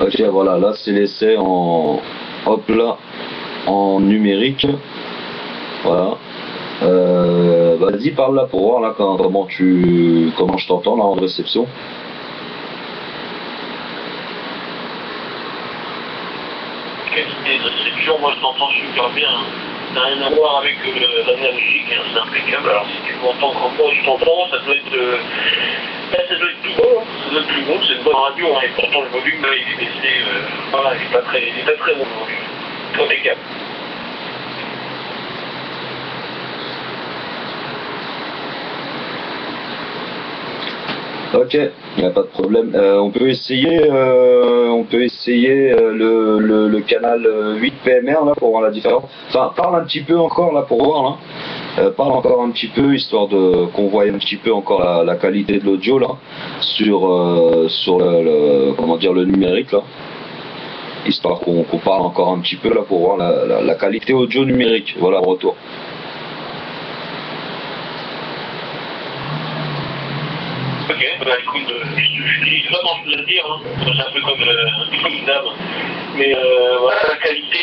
Ok, voilà, là c'est l'essai en hop là en numérique. Voilà. Vas-y, parle là pour voir là comment je t'entends là en réception. Qualité de réception, moi je t'entends super bien. Ça n'a rien à voir avec l'analogique, hein, c'est impeccable. Alors si tu m'entends comme moi je t'entends, ça doit être ça doit être plus bon, hein. Ça doit être plus bon, c'est une bonne radio, hein, et pourtant le volume là il est baissé, voilà, il est pas très bon le volume. Impeccable. Ok, il n'y a pas de problème. On peut essayer, le canal 8 PMR là pour voir la différence. Enfin, parle un petit peu encore là pour voir là. Parle encore un petit peu histoire de qu'on voie un petit peu encore la qualité de l'audio là sur comment dire le numérique là. Histoire qu'on parle encore un petit peu là pour voir la qualité audio numérique. Voilà, retour. Ok, bah écoute, je dis pas grand chose à dire, hein. C'est un peu comme une dame. Mais voilà, la qualité,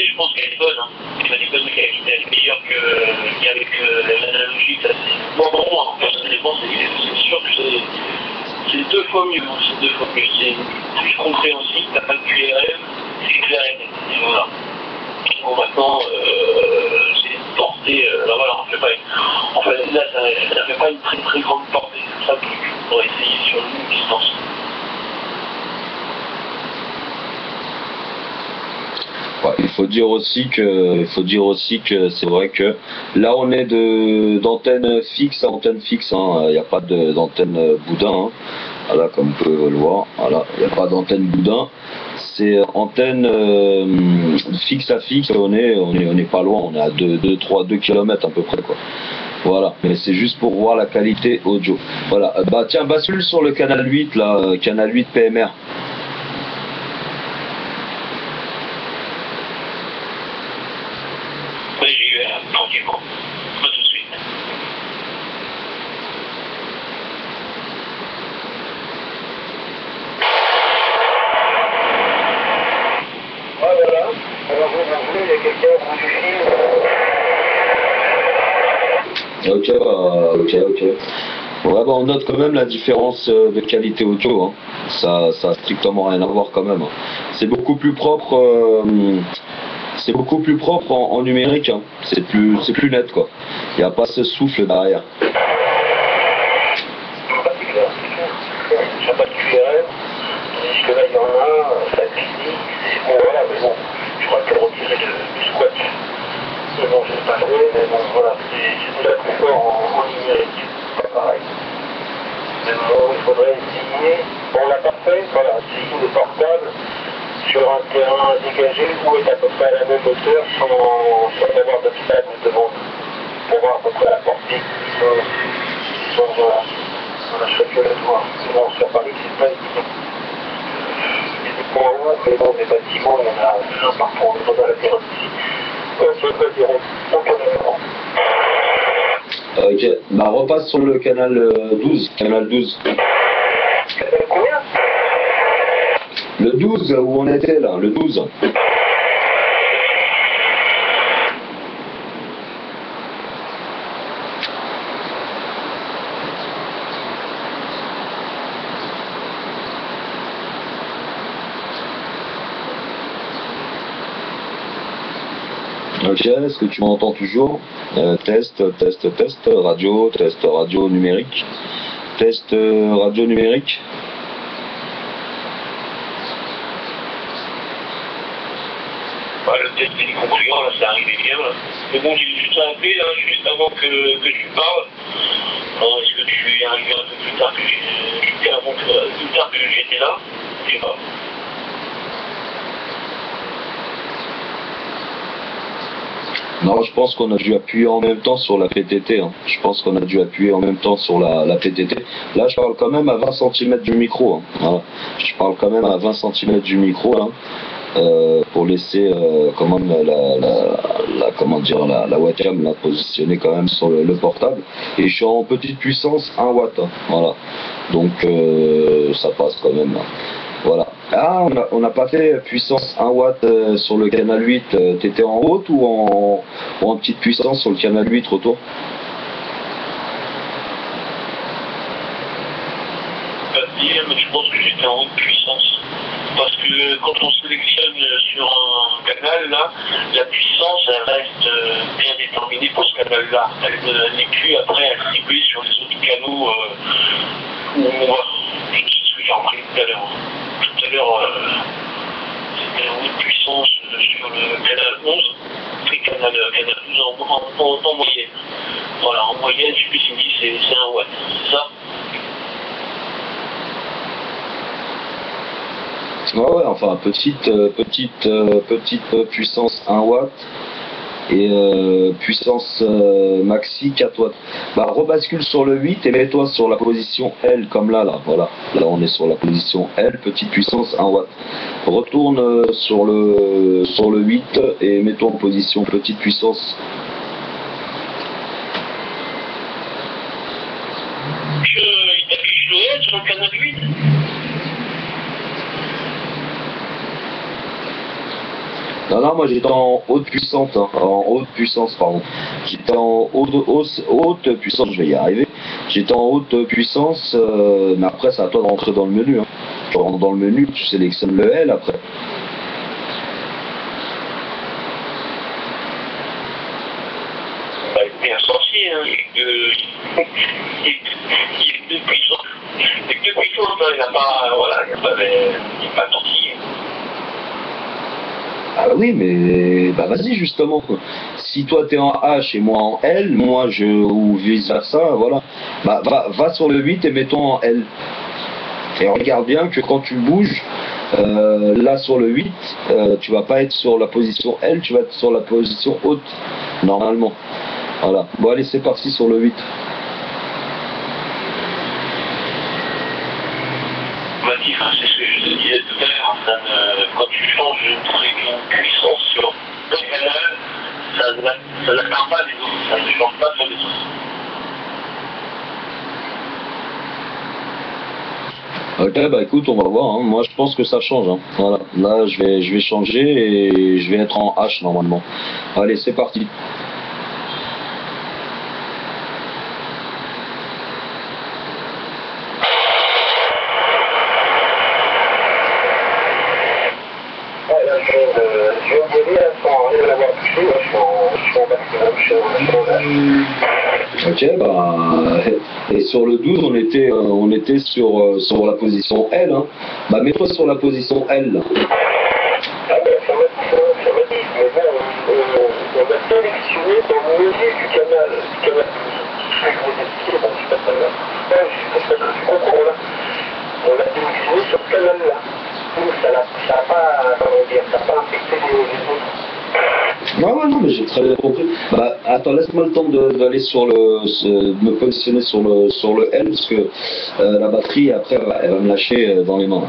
je pense qu'elle est bonne. Hein. Elle est bonne, la qualité, elle est meilleure qu'avec l'analogique. Bon, pour moi, personnellement, c'est sûr que c'est 2 fois mieux. Hein. C'est 2 fois mieux. C'est plus compréhensible, t'as pas de QRM, c'est clair et net. Et voilà. Bon, maintenant, c'est une portée, voilà, en fait, là, ça fait pas une très très grande portée, c'est ça que je pourrais essayer sur une longue distance. Ouais, il faut dire aussi que c'est vrai que là on est d'antenne fixe à antenne fixe, hein. Il n'y a pas d'antenne boudin, hein. Voilà, comme vous pouvez le voir, voilà, il n'y a pas d'antenne boudin, c'est antenne fixe à fixe, on est pas loin, on est à 2 km à peu près quoi. Voilà, mais c'est juste pour voir la qualité audio. Voilà, bah tiens, bascule sur le canal 8 là, canal 8 PMR. Oui, j'y vais, tranquillement. Pas tout de suite. Voilà. Alors vous il y a quelqu'un au bout du fil. Ok. Ouais, bah on note quand même la différence de qualité audio, hein. Ça a strictement rien à voir quand même, hein. C'est beaucoup plus propre, en numérique, hein. C'est plus net quoi. Il n'y a pas ce souffle derrière. Il n'y a pas de QRM, tandis que là il y en a, ça clique, bon voilà, mais bon, je crois qu'elle retirer du squat. Mais bon, je sais pas jouer, mais bon voilà, c'est déjà plus fort en numérique, pas pareil. Mais bon, il faudrait essayer, on l'a pas fait, voilà, essayer le portable sur un terrain dégagé où est à peu près à la même hauteur sans avoir d'obstacle devant pour voir à peu près la portée sans voilà. Voilà, je serais curieux de voir. Bon, sur Paris, c'est pas évident. Il y a des points hauts, mais bon, des bâtiments, il y en a un parfois, on est dans la terre ici. C'est pas direct. Donc, Ok, bah repasse sur le canal 12. Canal 12. Canal combien? Le 12 où on était là, le 12. Ok, est-ce que tu m'entends toujours? Test, radio numérique. Test radio numérique. Bah, le test est configurant, là, ça arrivait bien, là. Mais bon, j'ai juste à appeler, là, juste avant que tu parles. Alors, est-ce que tu es arrivé un peu plus tard que j'étais là? Je sais pas. Non, je pense qu'on a dû appuyer en même temps sur la PTT, hein. Je pense qu'on a dû appuyer en même temps sur la PTT. Là, je parle quand même à 20 cm du micro, hein. Voilà. Je parle quand même à 20 cm du micro, là, pour laisser quand même la webcam là, positionnée quand même sur le portable. Et je suis en petite puissance 1 watt, hein. Voilà. Donc ça passe quand même, hein. Voilà. Ah, on n'a pas fait puissance 1 watt sur le canal 8. T'étais en haute ou en petite puissance sur le canal 8 retour? Mais je pense que j'étais en haute puissance. Parce que quand on sélectionne sur un canal, là, la puissance, elle reste bien déterminée pour ce canal-là. Elle n'est plus après attribuée sur les autres canaux où on va. C'est ce que j'ai appris tout à l'heure. Tout à l'heure, c'était en haute puissance sur le canal 11, et canal 12 en moyenne. Voilà, en moyenne, je sais plus s'il me dit c'est 1 watt, c'est ça? Ouais, enfin petite puissance 1 watt et puissance maxi 4 watts. Bah rebascule sur le 8 et mets-toi sur la position L comme là, voilà. Là on est sur la position L, petite puissance 1 watt. Retourne sur le 8 et mets-toi en position petite puissance. Il t'affiche le L sur le canal 8? Non, moi j'étais en haute puissance, hein, en haute puissance, pardon. J'étais en haute puissance, je vais y arriver. J'étais en haute puissance, mais après c'est à toi de rentrer dans le menu. Hein. Tu rentres dans le menu, tu sélectionnes le L après. Bah, bien sorti, hein. Il y a que deux puissances. Il y a que deux puissances, hein. Il n'y a pas, voilà, il n'y a pas sorti. Ah oui, mais bah vas-y justement. Si toi t'es en H et moi en L, ou vice versa, voilà. Bah va sur le 8 et mets-toi en L. Et regarde bien que quand tu bouges, là sur le 8, tu vas pas être sur la position L, tu vas être sur la position haute, normalement. Voilà. Bon allez, c'est parti sur le 8. Vas-y, c'est ce que je te disais tout à l'heure. Quand tu changes une puissance sur le canal, ça n'atteint pas les autres, ça ne change pas sur les autres. Ok, bah écoute, on va voir. Hein. Moi, je pense que ça change. Hein. Voilà. Là, je vais changer et je vais être en H normalement. Allez, c'est parti. Ok, bah, et sur le 12, on était sur la position L. Hein. Bah, mets-toi sur la position L. Là. Ah ben, ça m'a dit, mais bon, on a sélectionné dans le menu du canal. Je vais vous expliquer, bon, c'est pas très bien. Je comprends, là. On l'a sélectionné sur ce canal-là. Donc, ça n'a pas, comment dire, ça n'a pas affecté les autres. Non, mais j'ai très bien compris. Bah, attends, laisse-moi le temps d'aller de me positionner sur le L, parce que la batterie, après, elle va me lâcher dans les mains.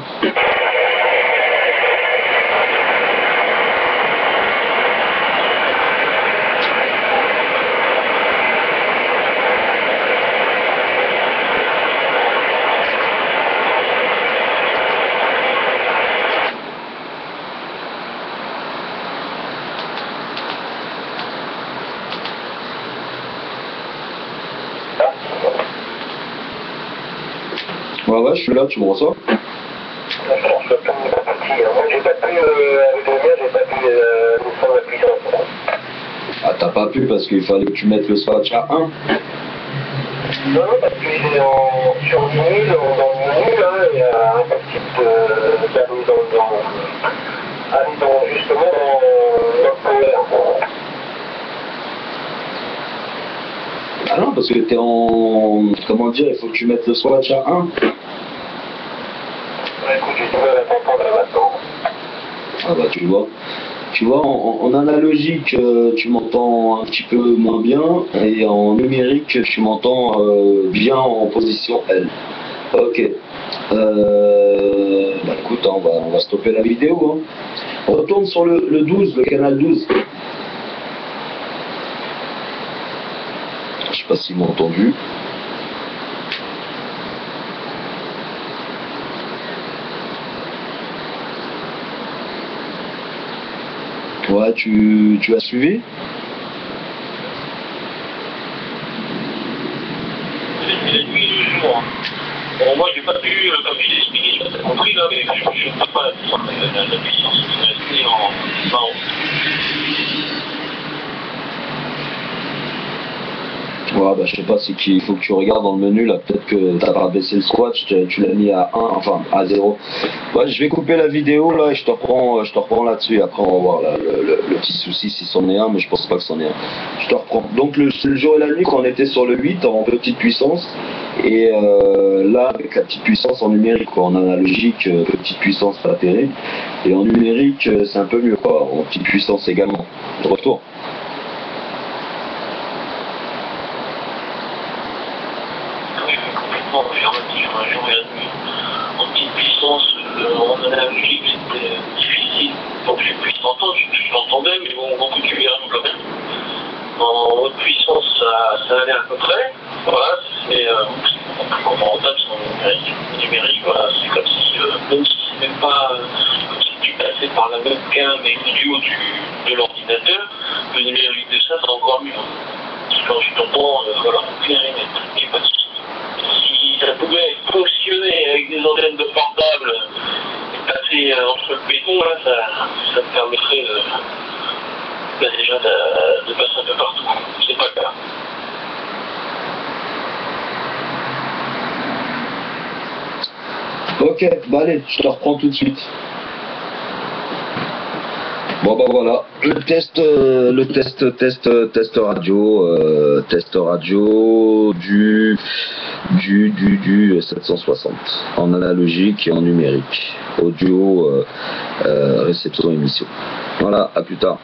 Ouais, je suis là, tu me reçois? D'accord, je peux pas moi, j'ai pas pu, avec le mien, j'ai pas pu prendre la puissance. Ah, t'as pas pu parce qu'il fallait que tu mettes le swatch à 1. Non, parce que sur le menu, dans le menu, là, il y a un petit d'aller justement dans le power. Ah non, parce que t'es en... Comment dire, il faut que tu mettes le swatch à 1. Ouais, écoute, j'ai du mal à t'entendre là maintenant. Ah bah tu vois en analogique tu m'entends un petit peu moins bien et en numérique tu m'entends bien en position L. Ok. Bah écoute, hein, on va stopper la vidéo. Hein. On retourne sur le 12, le canal 12. Je sais pas s'ils m'ont entendu. Ouais, tu as suivi? C'est la nuit et le jour. Bon, moi, j'ai pas pu, comme je l'ai expliqué, je t'ai compris, là, mais je ne peux pas la puissance qui est restée en haut. Ouais, bah je sais pas, c'est qu'il faut que tu regardes dans le menu là, peut-être que t'as rabaissé le squat, tu l'as mis à 1, enfin à 0. Ouais, je vais couper la vidéo là et je te reprends là-dessus et après on va voir là, le petit souci si c'en est un, mais je pense pas que c'en est un. Je te reprends. Donc le jour et la nuit quand on était sur le 8 en petite puissance et là avec la petite puissance en numérique quoi, en analogique, petite puissance pas terrible et en numérique c'est un peu mieux quoi, en petite puissance également. De retour. Affirmatif, un jour et la nuit. En petite puissance, en analogique, c'était difficile. Donc j'ai pu t'entendre, je l'entendais, mais bon, beaucoup de QRM quand même. En haute puissance, ça allait à peu près. Voilà, c'est plus confortable, c'est en numérique. En numérique, voilà, c'est comme si, même si c'est même pas comme si tu passais par la webcam et l'audio de l'ordinateur, le numérique de ça, c'est encore mieux. Parce que quand je t'entends, voilà, clair et net, et pas de soucis. Si ça pouvait fonctionner avec des antennes de portable et passer entre le béton, là, ça me permettrait déjà de passer un peu partout. C'est pas le cas. Ok, bah allez, je te reprends tout de suite. Bon bah voilà, test radio du 760 en analogique et en numérique, audio, réception émission. Voilà, à plus tard.